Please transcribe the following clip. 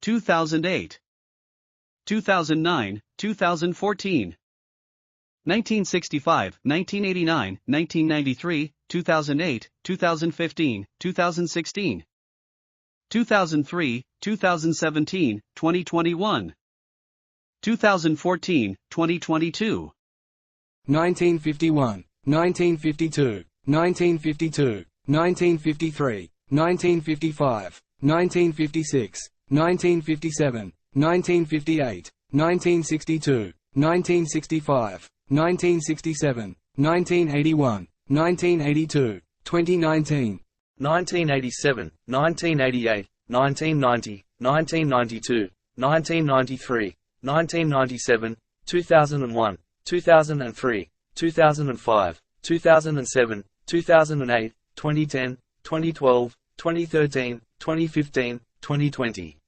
2008, 2009, 2014, 1965, 1989, 1993, 2008, 2015, 2016, 2003, 2017, 2021, 2014, 2022, 1951, 1952, 1952, 1953, 1955, 1956, 1957, 1958, 1962, 1965, 1967, 1981, 1982, 2019, 1987, 1988, 1990, 1992, 1993, 1997, 2001, 2003, 2005, 2007, 2008, 2010, 2012, 2013, 2015, 2020.